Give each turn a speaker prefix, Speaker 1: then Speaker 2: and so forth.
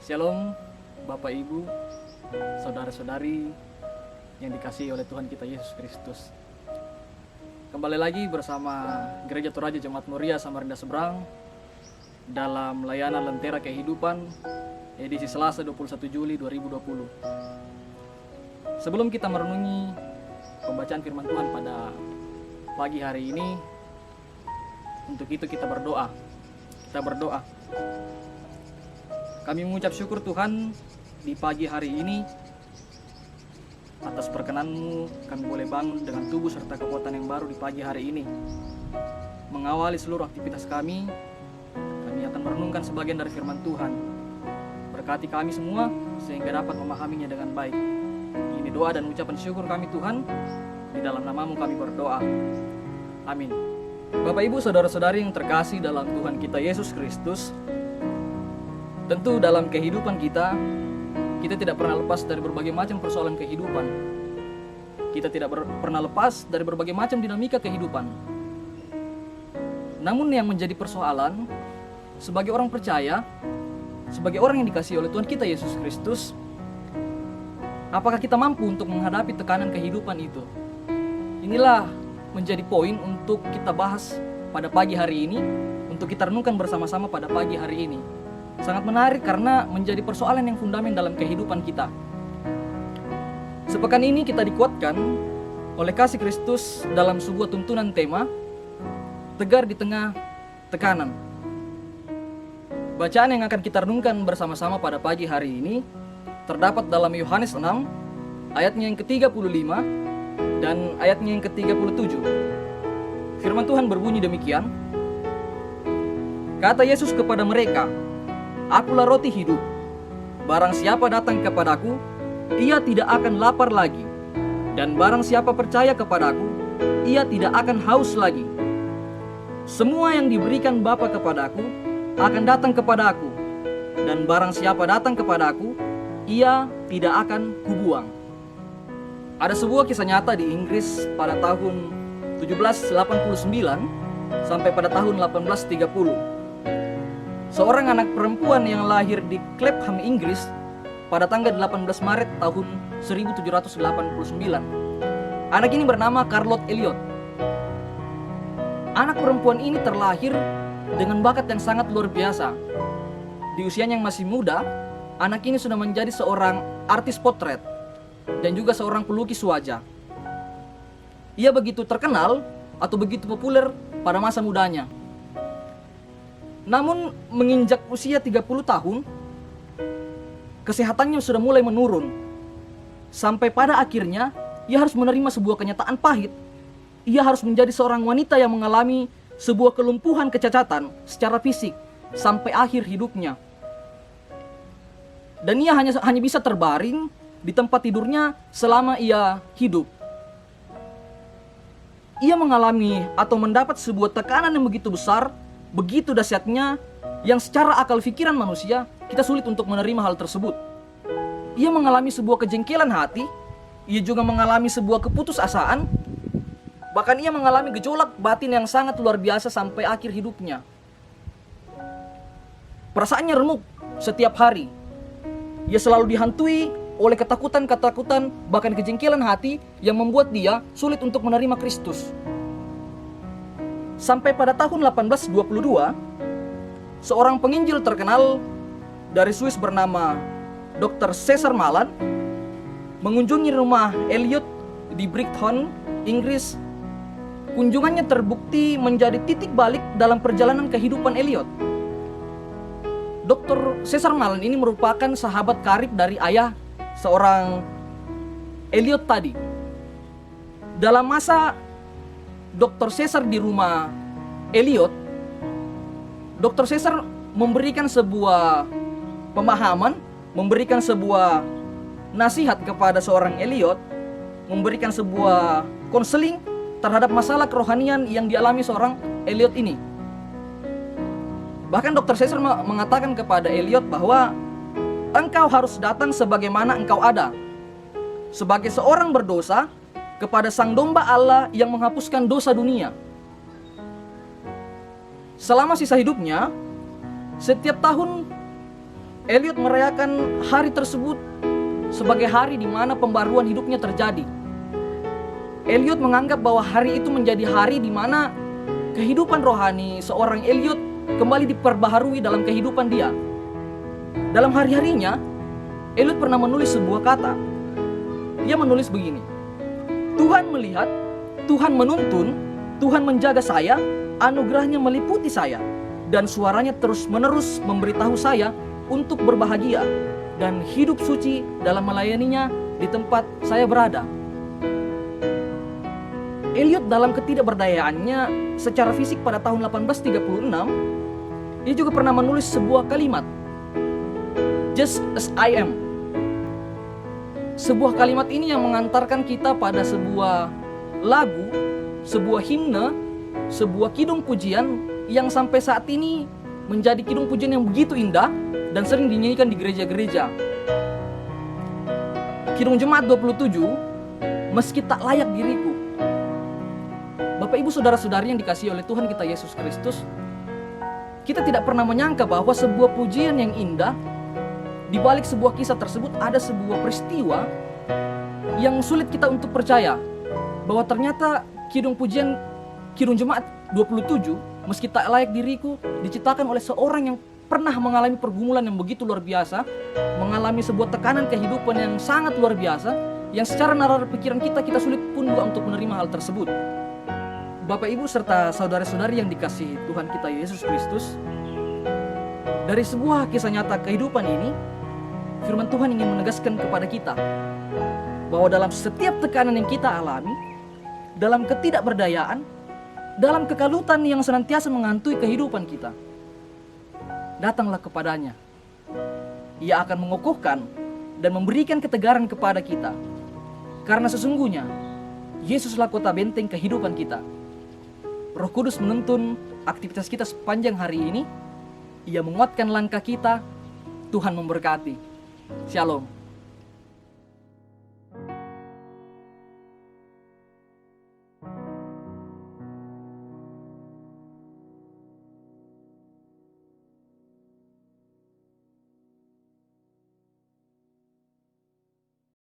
Speaker 1: Shalom Bapak Ibu, Saudara-saudari yang dikasihi oleh Tuhan kita Yesus Kristus. Kembali lagi bersama Gereja Toraja Jemaat Muria Samarinda Seberang dalam layanan Lentera Kehidupan edisi Selasa 21 Juli 2020. Sebelum kita merenungi pembacaan firman Tuhan pada pagi hari ini, untuk itu kita berdoa. Kami mengucap syukur Tuhan di pagi hari ini atas perkenan-Mu kami boleh bangun dengan tubuh serta kekuatan yang baru di pagi hari ini. Mengawali seluruh aktivitas kami akan merenungkan sebagian dari firman Tuhan. Berkati kami semua sehingga dapat memahaminya dengan baik. Ini doa dan ucapan syukur kami Tuhan, di dalam nama-Mu kami berdoa. Amin. Bapak Ibu saudara-saudari yang terkasih dalam Tuhan kita Yesus Kristus, tentu dalam kehidupan kita tidak pernah lepas dari berbagai macam persoalan kehidupan. Kita tidak pernah lepas dari berbagai macam dinamika kehidupan. Namun yang menjadi persoalan, sebagai orang percaya, sebagai orang yang dikasihi oleh Tuhan kita Yesus Kristus, apakah kita mampu untuk menghadapi tekanan kehidupan itu? Inilah menjadi poin untuk kita bahas pada pagi hari ini, untuk kita renungkan bersama-sama pada pagi hari ini. Sangat menarik karena menjadi persoalan yang fundamental dalam kehidupan kita. Sepekan ini kita dikuatkan oleh kasih Kristus dalam sebuah tuntunan tema, tegar di tengah tekanan. Bacaan yang akan kita renungkan bersama-sama pada pagi hari ini terdapat dalam Yohanes 6, ayatnya yang ke-35 dan ayatnya yang ke-37. Firman Tuhan berbunyi demikian. Kata Yesus kepada mereka, "Akulah roti hidup. Barang siapa datang kepadaku, ia tidak akan lapar lagi. Dan barang siapa percaya kepadaku, ia tidak akan haus lagi. Semua yang diberikan Bapa kepadaku akan datang kepadaku. Dan barang siapa datang kepadaku, ia tidak akan kubuang." Ada sebuah kisah nyata di Inggris pada tahun 1789 sampai pada tahun 1830. Seorang anak perempuan yang lahir di Clapham, Inggris pada tanggal 18 Maret tahun 1789. Anak ini bernama Charlotte Elliot. Anak perempuan ini terlahir dengan bakat yang sangat luar biasa. Di usianya yang masih muda, anak ini sudah menjadi seorang artis potret dan juga seorang pelukis wajah. Ia begitu terkenal atau begitu populer pada masa mudanya. Namun menginjak usia 30 tahun, kesehatannya sudah mulai menurun. Sampai pada akhirnya, ia harus menerima sebuah kenyataan pahit. Ia harus menjadi seorang wanita yang mengalami sebuah kelumpuhan kecacatan secara fisik sampai akhir hidupnya. Dan ia hanya bisa terbaring di tempat tidurnya selama ia hidup. Ia mengalami atau mendapat sebuah tekanan yang begitu besar, begitu dahsyatnya, yang secara akal pikiran manusia kita sulit untuk menerima hal tersebut. Ia mengalami sebuah kejengkelan hati, ia juga mengalami sebuah keputusasaan, bahkan ia mengalami gejolak batin yang sangat luar biasa sampai akhir hidupnya. Perasaannya remuk setiap hari. Ia selalu dihantui oleh ketakutan, bahkan kejengkelan hati yang membuat dia sulit untuk menerima Kristus. Sampai pada tahun 1822, seorang penginjil terkenal dari Swiss bernama Dr. Cesar Malan mengunjungi rumah Elliot di Brighton, Inggris. Kunjungannya terbukti menjadi titik balik dalam perjalanan kehidupan Elliot. Dr. Cesar Malan ini merupakan sahabat karib dari ayah seorang Elliot tadi. Dalam masa Dr. Cesar di rumah Elliot, Dr. Cesar memberikan sebuah pemahaman, memberikan sebuah nasihat kepada seorang Elliot, memberikan sebuah konseling terhadap masalah kerohanian yang dialami seorang Elliot ini. Bahkan Dr. Cesar mengatakan kepada Elliot bahwa engkau harus datang sebagaimana engkau ada, sebagai seorang berdosa kepada Sang Domba Allah yang menghapuskan dosa dunia. Selama sisa hidupnya, setiap tahun Eliud merayakan hari tersebut sebagai hari di mana pembaruan hidupnya terjadi. Eliud menganggap bahwa hari itu menjadi hari di mana kehidupan rohani seorang Eliud kembali diperbaharui dalam kehidupan dia. Dalam hari-harinya, Eliud pernah menulis sebuah kata. Dia menulis begini: Tuhan melihat, Tuhan menuntun, Tuhan menjaga saya, anugerahnya meliputi saya, dan suaranya terus-menerus memberitahu saya untuk berbahagia dan hidup suci dalam melayaninya di tempat saya berada. Eliud dalam ketidakberdayaannya secara fisik pada tahun 1836, dia juga pernah menulis sebuah kalimat, Just as I am. Sebuah kalimat ini yang mengantarkan kita pada sebuah lagu, sebuah himne, sebuah kidung pujian yang sampai saat ini menjadi kidung pujian yang begitu indah dan sering dinyanyikan di gereja-gereja. Kidung Jemaat 27, Meski Tak Layak Diriku. Bapak ibu saudara-saudari yang dikasihi oleh Tuhan kita Yesus Kristus, kita tidak pernah menyangka bahwa sebuah pujian yang indah, di balik sebuah kisah tersebut ada sebuah peristiwa yang sulit kita untuk percaya bahwa ternyata kidung pujian Kidung Jemaat 27, Meski Tak Layak Diriku, diciptakan oleh seorang yang pernah mengalami pergumulan yang begitu luar biasa, mengalami sebuah tekanan kehidupan yang sangat luar biasa, yang secara nalar pikiran kita sulit pun juga untuk menerima hal tersebut. Bapak ibu serta saudara-saudari yang dikasihi Tuhan kita Yesus Kristus, dari sebuah kisah nyata kehidupan ini, firman Tuhan ingin menegaskan kepada kita bahwa dalam setiap tekanan yang kita alami, dalam ketidakberdayaan, dalam kekalutan yang senantiasa menghantui kehidupan kita, datanglah kepadanya. Ia akan mengukuhkan dan memberikan ketegaran kepada kita, karena sesungguhnya Yesuslah kota benteng kehidupan kita. Roh Kudus menuntun aktivitas kita sepanjang hari ini. Ia menguatkan langkah kita. Tuhan memberkati. Shalom.